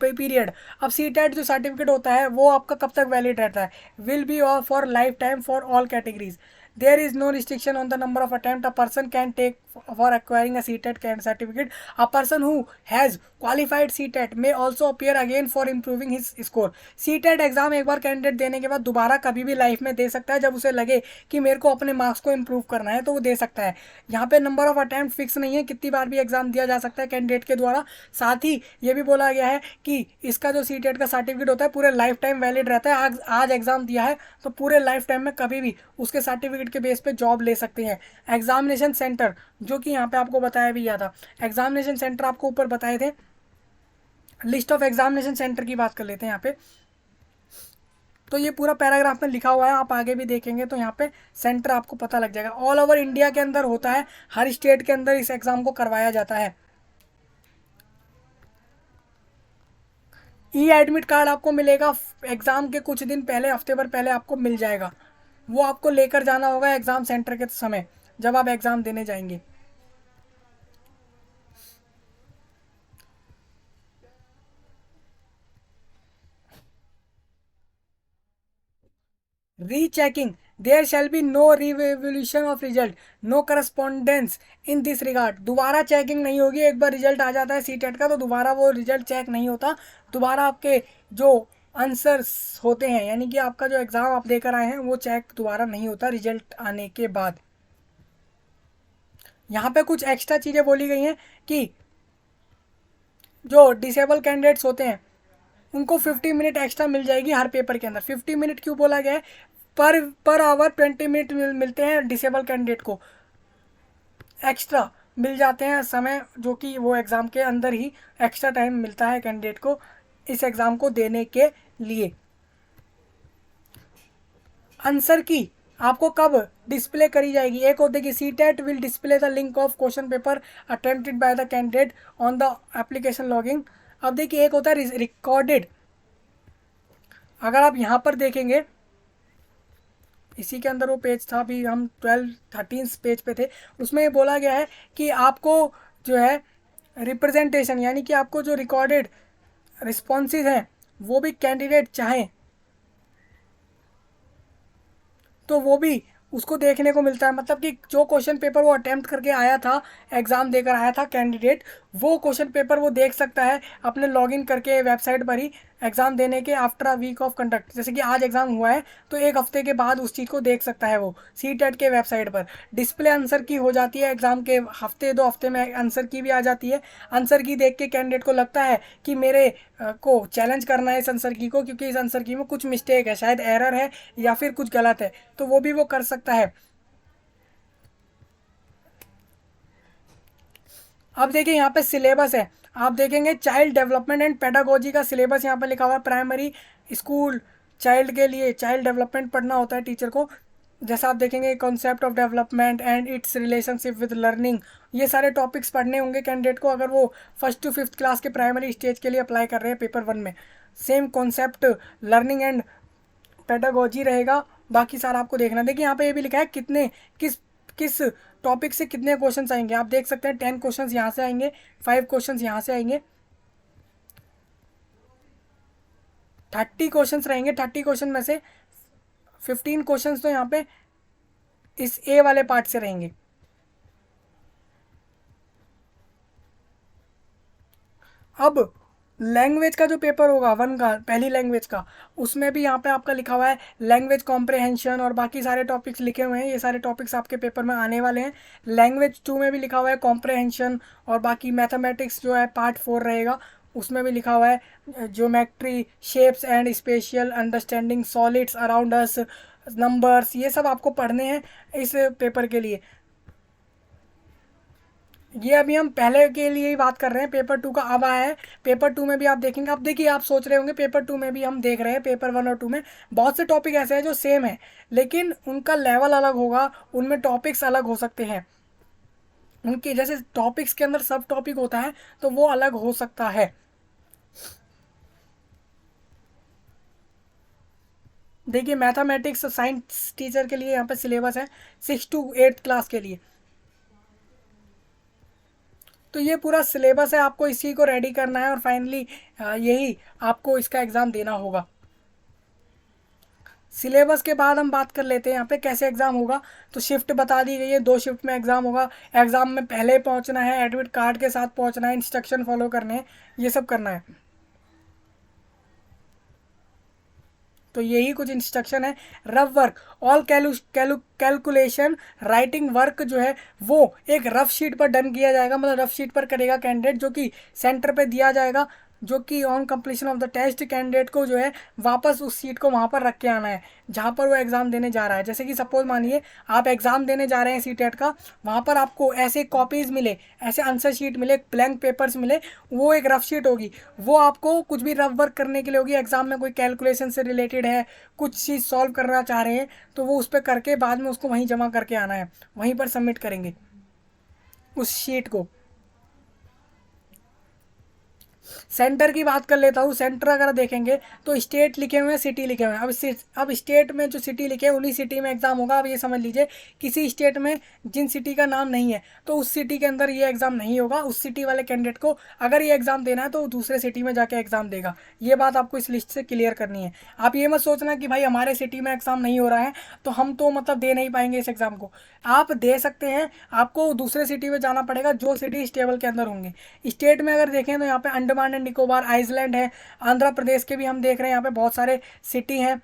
पीरियड, अब सीटेट जो सर्टिफिकेट होता है वो आपका कब तक वैलिड रहता है, will be for life time for all categories. There is no restriction on the number of attempt a person can take for acquiring a CTET certificate. A person who has qualified CTET may also appear again for improving his score. CTET exam एक बार कैंडिडेट देने के बाद दोबारा कभी भी लाइफ में दे सकता है, जब उसे लगे कि मेरे को अपने मार्क्स को इम्प्रूव करना है तो वो दे सकता है। यहाँ पे नंबर ऑफ अटेम्प्ट फिक्स नहीं है, कितनी बार भी एग्जाम दिया जा सकता है कैंडिडेट के द्वारा। साथ ही ये भी बोला गया है कि इसका जो CTET का सर्टिफिकेट होता है पूरे लाइफ टाइम वैलिड रहता है। आज एग्जाम दिया है तो पूरे लाइफ टाइम में कभी भी उसके सर्टिफिकेट के बेस पे जॉब ले सकते हैं। एग्जामिनेशन सेंटर जो कि यहाँ पे आपको बताया भी गया था, एग्जामिनेशन सेंटर आपको ऊपर बताए थे। लिस्ट ऑफ एग्जामिनेशन सेंटर की बात कर लेते हैं यहाँ पे, तो ये पूरा पैराग्राफ में लिखा हुआ है, आप आगे भी देखेंगे तो यहाँ पे सेंटर आपको पता लग जाएगा। ऑल ओवर इंडिया के अंदर होता है, हर स्टेट के अंदर इस एग्जाम को करवाया जाता है। एडमिट कार्ड आपको मिलेगा एग्जाम के कुछ दिन पहले, हफ्ते भर पहले आपको मिल जाएगा, वो आपको लेकर जाना होगा एग्जाम सेंटर के समय जब आप एग्जाम देने जाएंगे। Rechecking, there shall be no revolution of result, no correspondence in this regard. दोबारा चेकिंग नहीं होगी, एक बार रिजल्ट आ जाता है सी टेट का तो दोबारा वो रिजल्ट चेक नहीं होता। दोबारा आपके जो आंसर्स होते हैं, यानी कि आपका जो एग्ज़ाम आप देकर आए हैं वो चेक दोबारा नहीं होता रिजल्ट आने के बाद। यहाँ पे कुछ एक्स्ट्रा चीज़ें बोली गई हैं कि जो डिसेबल कैंडिडेट्स होते हैं उनको 50 मिनट एक्स्ट्रा मिल जाएगी हर पेपर के अंदर। 50 मिनट क्यों बोला गया है? पर आवर 20 मिनट मिलते हैं डिसेबल कैंडिडेट को, एक्स्ट्रा मिल जाते हैं समय, जो कि वो एग्ज़ाम के अंदर ही एक्स्ट्रा टाइम मिलता है कैंडिडेट को इस एग्ज़ाम को देने के लिए। आंसर की आपको कब डिस्प्ले करी जाएगी? एक होते कि CTET will display the link of question paper attempted by the candidate on the application logging. अब देखिए एक होता है रिकॉर्डेड। अगर आप यहाँ पर देखेंगे, इसी के अंदर वो पेज था, अभी हम 13 पेज पे थे, उसमें बोला गया है कि आपको जो है रिप्रेजेंटेशन, यानी कि आपको जो रिकॉर्डेड रिस्पॉन्सेज हैं वो भी कैंडिडेट चाहें तो वो भी उसको देखने को मिलता है। मतलब कि जो क्वेश्चन पेपर वो अटेम्प्ट करके आया था, एग्ज़ाम देकर आया था कैंडिडेट, वो क्वेश्चन पेपर वो देख सकता है अपने लॉगिन करके वेबसाइट पर ही एग्ज़ाम देने के after a week of conduct. जैसे कि आज एग्ज़ाम हुआ है तो एक हफ्ते के बाद उस चीज़ को देख सकता है वो सी टेट के वेबसाइट पर। डिस्प्ले आंसर की हो जाती है एग्ज़ाम के हफ्ते 2 हफ्ते में, आंसर की भी आ जाती है। आंसर की देख के कैंडिडेट को लगता है कि मेरे को चैलेंज करना है इस आंसर की को, क्योंकि इस आंसर की में कुछ मिस्टेक है, शायद एरर है या फिर कुछ गलत है, तो वो भी वो कर सकता है। अब देखिए यहाँ पे सिलेबस है, आप देखेंगे चाइल्ड डेवलपमेंट एंड पेडागोजी का सिलेबस यहाँ पे लिखा हुआ है। प्राइमरी स्कूल चाइल्ड के लिए चाइल्ड डेवलपमेंट पढ़ना होता है टीचर को। जैसा आप देखेंगे concept of development and it's relationship with learning, ये सारे टॉपिक्स पढ़ने होंगे कैंडिडेट को अगर वो 1st to 5th क्लास के प्राइमरी स्टेज के लिए अप्लाई कर रहे हैं पेपर 1 में। Same concept learning and pedagogy रहेगा, बाकी सारा आपको देखना। देखिए यहाँ पे ये भी लिखा है कितने किस किस टॉपिक से कितने क्वेश्चंस आएंगे। आप देख सकते हैं 10 क्वेश्चंस यहाँ से आएंगे, 5 क्वेश्चंस यहाँ से आएंगे, 30 क्वेश्चंस रहेंगे। 30 क्वेश्चन में से 15 क्वेश्चंस तो यहाँ पे इस ए वाले पार्ट से रहेंगे। अब लैंग्वेज का जो पेपर होगा 1 का, पहली लैंग्वेज का, उसमें भी यहाँ पे आपका लिखा हुआ है लैंग्वेज कॉम्प्रहेंशन और बाकी सारे टॉपिक्स लिखे हुए हैं। ये सारे टॉपिक्स आपके पेपर में आने वाले हैं। लैंग्वेज 2 में भी लिखा हुआ है कॉम्प्रहेंशन, और बाकी मैथमेटिक्स जो है पार्ट 4 रहेगा, उसमें भी लिखा हुआ है geometry, shapes and spatial understanding, solids around us, numbers, ये सब आपको पढ़ने हैं इस पेपर के लिए। ये अभी हम पहले के लिए ही बात कर रहे हैं, पेपर 2 का अब आया है। पेपर 2 में भी आप देखेंगे। अब देखिए आप सोच रहे होंगे पेपर 2 में भी हम देख रहे हैं, पेपर 1 और 2 में बहुत से टॉपिक ऐसे हैं जो सेम है, लेकिन उनका लेवल अलग होगा, उनमें टॉपिक्स अलग हो सकते हैं। उनके जैसे टॉपिक्स के अंदर सब टॉपिक होता है तो वो अलग हो सकता है। देखिए मैथमेटिक्स साइंस टीचर के लिए यहाँ पे सिलेबस है 6 to 8 क्लास के लिए। तो ये पूरा सिलेबस है, आपको इसी को रेडी करना है और फाइनली यही आपको इसका एग्ज़ाम देना होगा। सिलेबस के बाद हम बात कर लेते हैं यहाँ पे कैसे एग्ज़ाम होगा। तो शिफ्ट बता दी गई है, 2 शिफ्ट में एग्ज़ाम होगा। एग्ज़ाम में पहले पहुँचना है, एडमिट कार्ड के साथ पहुँचना है, इंस्ट्रक्शन फॉलो करने हैं, ये सब करना है। तो यही कुछ इंस्ट्रक्शन है। Rough work, all calculation writing work जो है वो एक रफ शीट पर डन किया जाएगा, मतलब रफ शीट पर करेगा कैंडिडेट, जो कि सेंटर पे दिया जाएगा, जो कि on completion of the test candidate को जो है वापस उस सीट को वहाँ पर रख के आना है जहाँ पर वो एग्ज़ाम देने जा रहा है। जैसे कि सपोज मानिए आप एग्ज़ाम देने जा रहे हैं सी टेट का, वहाँ पर आपको ऐसे कॉपीज़ मिले, ऐसे आंसर शीट मिले, ब्लैंक पेपर्स मिले, वो एक रफ शीट होगी। वो आपको कुछ भी रफ वर्क करने के लिए होगी। एग्ज़ाम में कोई कैलकुलेशन से रिलेटेड है, कुछ चीज़ सॉल्व करना चाह रहे हैं तो वो उस पर करके बाद में उसको वहीं जमा करके आना है, वहीं पर सबमिट करेंगे उस शीट को। सेंटर की बात कर लेता हूँ। सेंटर अगर देखेंगे तो स्टेट लिखे हुए हैं, सिटी लिखे हुए हैं। अब स्टेट में जो सिटी लिखे हैं उन्हीं सिटी में एग्ज़ाम होगा। अब ये समझ लीजिए किसी स्टेट में जिन सिटी का नाम नहीं है तो उस सिटी के अंदर ये एग्ज़ाम नहीं होगा। उस सिटी वाले कैंडिडेट को अगर ये एग्ज़ाम देना है तो वो दूसरे सिटी में जाके एग्ज़ाम देगा। ये बात आपको इस लिस्ट से क्लियर करनी है। आप ये मत सोचना कि भाई हमारे सिटी में एग्ज़ाम नहीं हो रहा है तो हम तो मतलब दे नहीं पाएंगे इस एग्ज़ाम को। आप दे सकते हैं, आपको दूसरे सिटी में जाना पड़ेगा जो सिटी इस टेबल के अंदर होंगे। स्टेट में अगर देखें तो यहाँ पे अंडमान एंड निकोबार, आइसलैंड है, आंध्र प्रदेश के भी हम देख रहे हैं यहाँ पे बहुत सारे सिटी हैं,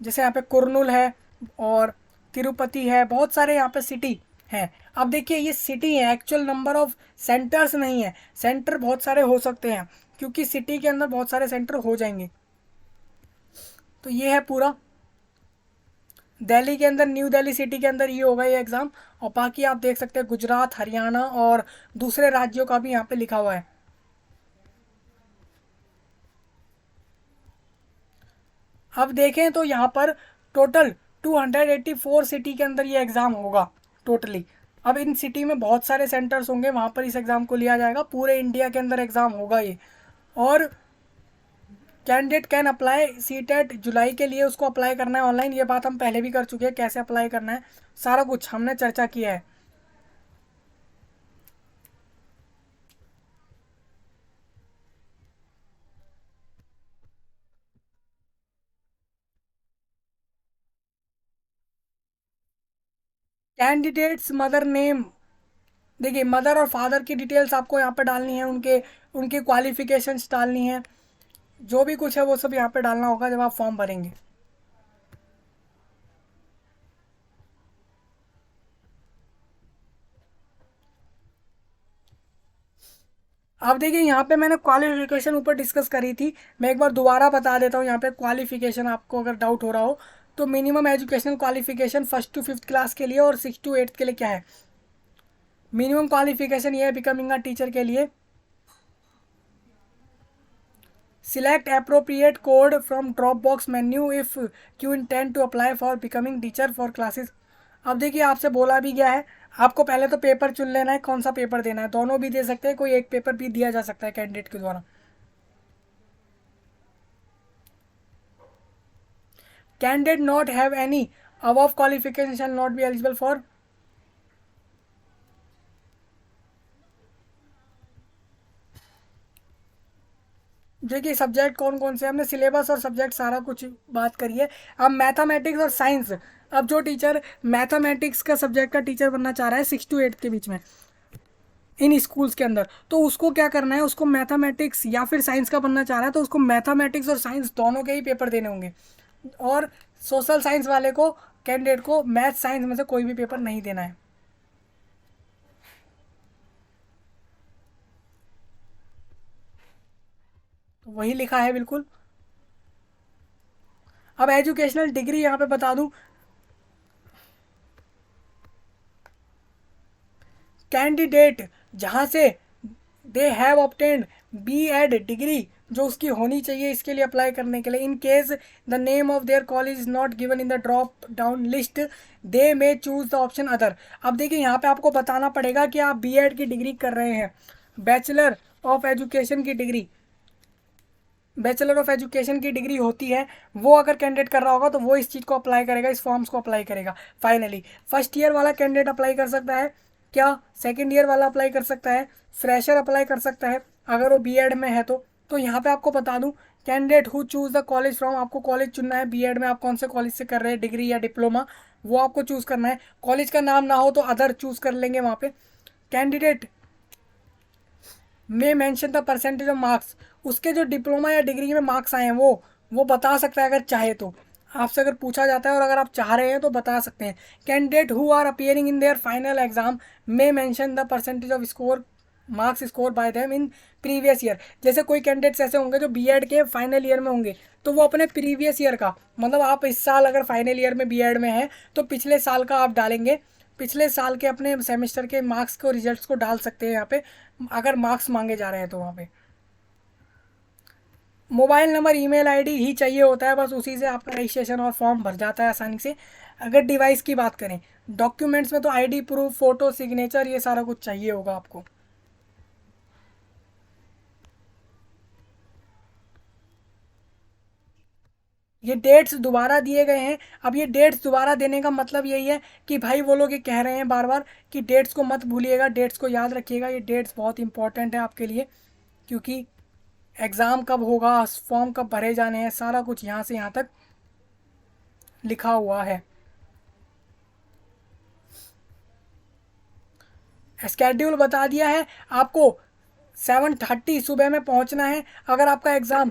जैसे यहाँ पे कुर्नूल है और तिरुपति है, बहुत सारे यहाँ पे सिटी हैं। अब देखिए ये सिटी है, एक्चुअल नंबर ऑफ सेंटर्स नहीं है। सेंटर बहुत सारे हो सकते हैं क्योंकि सिटी के अंदर बहुत सारे सेंटर हो जाएंगे। तो ये है पूरा दिल्ली के अंदर, न्यू दिल्ली सिटी के अंदर ये होगा ये एग्ज़ाम। और बाकी आप देख सकते हैं गुजरात, हरियाणा और दूसरे राज्यों का भी यहाँ पे लिखा हुआ है। अब देखें तो यहाँ पर टोटल 284 सिटी के अंदर ये एग्ज़ाम होगा टोटली। अब इन सिटी में बहुत सारे सेंटर्स होंगे, वहाँ पर इस एग्ज़ाम को लिया जाएगा। पूरे इंडिया के अंदर एग्ज़ाम होगा ये। और candidate can apply CTET जुलाई के लिए, उसको अप्लाई करना है ऑनलाइन। ये बात हम पहले भी कर चुके हैं, कैसे अप्लाई करना है सारा कुछ हमने चर्चा किया है। कैंडिडेट्स मदर नेम, देखिए मदर और फादर की डिटेल्स आपको यहाँ पे डालनी है, उनके उनकी क्वालिफिकेशंस डालनी है, जो भी कुछ है वो सब यहाँ पे डालना होगा जब आप फॉर्म भरेंगे। अब देखिए यहाँ पे मैंने क्वालिफिकेशन ऊपर डिस्कस करी थी, मैं एक बार दोबारा बता देता हूँ। यहाँ पे क्वालिफिकेशन आपको अगर डाउट हो रहा हो तो minimum educational qualification first to fifth class के लिए और सिक्स टू एट्थ के लिए क्या है। मिनिमम क्वालिफिकेशन ये है बिकमिंग अ टीचर के लिए। Select appropriate code from drop box menu if you intend to apply for becoming teacher for classes. अब देखिए आपसे बोला भी गया है, आपको पहले तो पेपर चुन लेना है, कौन सा पेपर देना है। दोनों भी दे सकते हैं, कोई एक पेपर भी दिया जा सकता है कैंडिडेट के द्वारा। Candidate not have any above qualification shall not be eligible for। देखिए सब्जेक्ट कौन कौन से, हमने सिलेबस और सब्जेक्ट सारा कुछ बात करी है। अब मैथमेटिक्स और साइंस, अब जो टीचर मैथमेटिक्स का सब्जेक्ट का टीचर बनना चाह रहा है सिक्स टू एट्थ के बीच में इन स्कूल्स के अंदर, तो उसको क्या करना है, उसको मैथमेटिक्स या फिर साइंस का बनना चाह रहा है तो उसको मैथमेटिक्स और साइंस दोनों के ही पेपर देने होंगे। और सोशल साइंस वाले को, कैंडिडेट को मैथ साइंस में से कोई भी पेपर नहीं देना है। तो वही लिखा है बिल्कुल। अब एजुकेशनल डिग्री यहाँ पे बता दूँ, कैंडिडेट जहाँ से they have obtained B Ed degree, जो उसकी होनी चाहिए इसके लिए अप्लाई करने के लिए। In case the name of their college is not given in the drop down list they may choose the option other. अब देखिए यहाँ पे आपको बताना पड़ेगा कि आप बी एड की डिग्री कर रहे हैं, बैचलर ऑफ एजुकेशन की डिग्री, बैचलर ऑफ एजुकेशन की डिग्री होती है, वो अगर कैंडिडेट कर रहा होगा तो वो इस चीज़ को अप्लाई करेगा, इस फॉर्म्स को अप्लाई करेगा। फाइनली फर्स्ट ईयर वाला कैंडिडेट अप्लाई कर सकता है क्या, सेकंड ईयर वाला अप्लाई कर सकता है, फ्रेशर अप्लाई कर सकता है अगर वो बीएड में है तो यहाँ पे आपको बता दूँ, candidate who choose the college from, आपको कॉलेज चुनना है बीएड में आप कौन से कॉलेज से कर रहे हैं, डिग्री या डिप्लोमा, वो आपको चूज़ करना है। कॉलेज का नाम ना हो तो अदर चूज़ कर लेंगे वहाँ पे। कैंडिडेट में mention the percentage of marks, उसके जो डिप्लोमा या डिग्री में मार्क्स आए हैं वो बता सकता है अगर चाहे तो। आपसे अगर पूछा जाता है और अगर आप चाह रहे हैं तो बता सकते हैं। Candidate who are appearing in their final exam में mention the percentage of score marks score by them in previous year. जैसे कोई कैंडिडेट्स ऐसे होंगे जो बीएड के फाइनल ईयर में होंगे तो वो अपने प्रीवियस ईयर का, मतलब आप इस साल अगर फाइनल ईयर में बीएड में हैं तो पिछले साल का आप डालेंगे, पिछले साल के अपने सेमेस्टर के मार्क्स को, रिजल्ट्स को डाल सकते हैं यहाँ पे अगर मार्क्स मांगे जा रहे हैं तो। वहाँ पे मोबाइल नंबर, ईमेल आईडी ही चाहिए होता है, बस उसी से आपका रजिस्ट्रेशन और फॉर्म भर जाता है आसानी से। अगर डिवाइस की बात करें, डॉक्यूमेंट्स में तो आईडी प्रूफ, फोटो, सिग्नेचर, ये सारा कुछ चाहिए होगा आपको। ये डेट्स दोबारा दिए गए हैं। अब ये डेट्स दोबारा देने का मतलब यही है कि भाई वो लोग ये कह रहे हैं बार बार कि डेट्स को मत भूलिएगा, डेट्स को याद रखिएगा। ये डेट्स बहुत इंपॉर्टेंट है आपके लिए, क्योंकि एग्ज़ाम कब होगा, फॉर्म कब भरे जाने हैं, सारा कुछ यहाँ से यहाँ तक लिखा हुआ है। स्केड्यूल बता दिया है आपको। 7:30 सुबह में पहुंचना है। अगर आपका एग्ज़ाम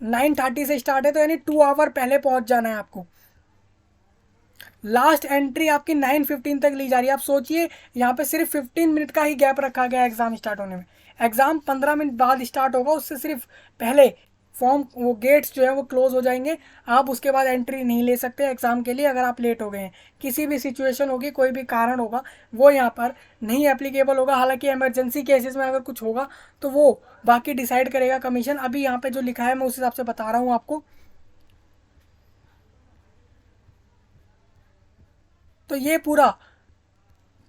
9:30 से स्टार्ट है तो यानी 2 आवर पहले पहुंच जाना है आपको। लास्ट एंट्री आपकी 9:15 तक ली जा रही है। आप सोचिए यहाँ पे सिर्फ 15 मिनट का ही गैप रखा गया एग्ज़ाम स्टार्ट होने में। एग्ज़ाम 15 मिनट बाद स्टार्ट होगा, उससे सिर्फ पहले फॉर्म वो गेट्स जो है वो क्लोज हो जाएंगे। आप उसके बाद एंट्री नहीं ले सकते एग्ज़ाम के लिए अगर आप लेट हो गए हैं। किसी भी सिचुएशन होगी, कोई भी कारण होगा, वो यहाँ पर नहीं एप्लीकेबल होगा। हालांकि इमरजेंसी केसेस में अगर कुछ होगा तो वो बाकी डिसाइड करेगा कमीशन। अभी यहाँ पे जो लिखा है मैं उस हिसाब से बता रहा हूँ आपको। तो ये पूरा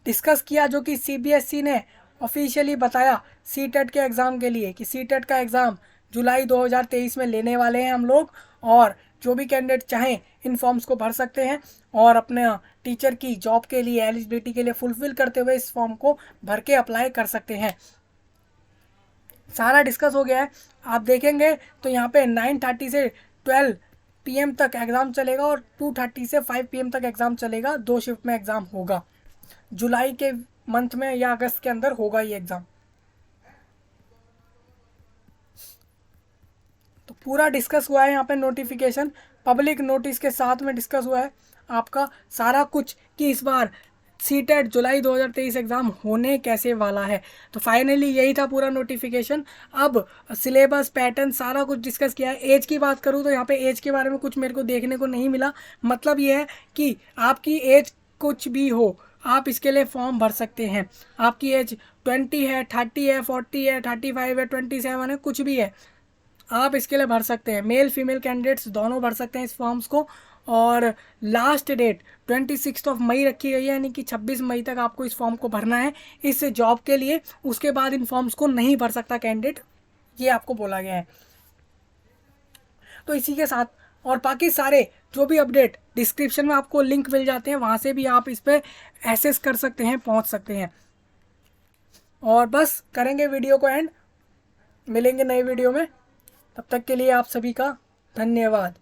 डिस्कस किया जो कि सीबीएसई ने ऑफिशियली बताया सीटेट के एग्ज़ाम के लिए कि सीटेट का एग्ज़ाम जुलाई 2023 में लेने वाले हैं हम लोग। और जो भी कैंडिडेट चाहें इन फॉर्म्स को भर सकते हैं और अपने टीचर की जॉब के लिए एलिजिबिलिटी के लिए फुलफिल करते हुए इस फॉर्म को भर के अप्लाई कर सकते हैं। सारा डिस्कस हो गया है। आप देखेंगे तो यहाँ पे 9:30 से 12 PM तक एग्ज़ाम चलेगा और 2:30 से 5 PM तक एग्ज़ाम चलेगा। 2 शिफ्ट में एग्ज़ाम होगा। जुलाई के मंथ में या अगस्त के अंदर होगा ये एग्ज़ाम। तो पूरा डिस्कस हुआ है यहाँ पे नोटिफिकेशन पब्लिक नोटिस के साथ में डिस्कस हुआ है आपका सारा कुछ कि इस बार सीटेट जुलाई 2023 एग्ज़ाम होने कैसे वाला है। तो फाइनली यही था पूरा नोटिफिकेशन। अब सिलेबस पैटर्न सारा कुछ डिस्कस किया है। एज की बात करूँ तो यहाँ पे एज के बारे में कुछ मेरे को देखने को नहीं मिला। मतलब ये है कि आपकी एज कुछ भी हो, आप इसके लिए फॉर्म भर सकते हैं। आपकी एज 20 है, 30 है, 40 है, 35 है, 27 है, कुछ भी है, आप इसके लिए भर सकते हैं। मेल फीमेल कैंडिडेट्स दोनों भर सकते हैं इस फॉर्म्स को। और लास्ट डेट 26 मई रखी गई है, यानी कि 26 मई तक आपको इस फॉर्म को भरना है इस जॉब के लिए। उसके बाद इन फॉर्म्स को नहीं भर सकता कैंडिडेट, ये आपको बोला गया है। तो इसी के साथ और बाकी सारे जो भी अपडेट डिस्क्रिप्शन में आपको लिंक मिल जाते हैं, वहाँ से भी आप इस पर एक्सेस कर सकते हैं, पहुँच सकते हैं। और बस करेंगे वीडियो को एंड, मिलेंगे नए वीडियो में। तब तक के लिए आप सभी का धन्यवाद।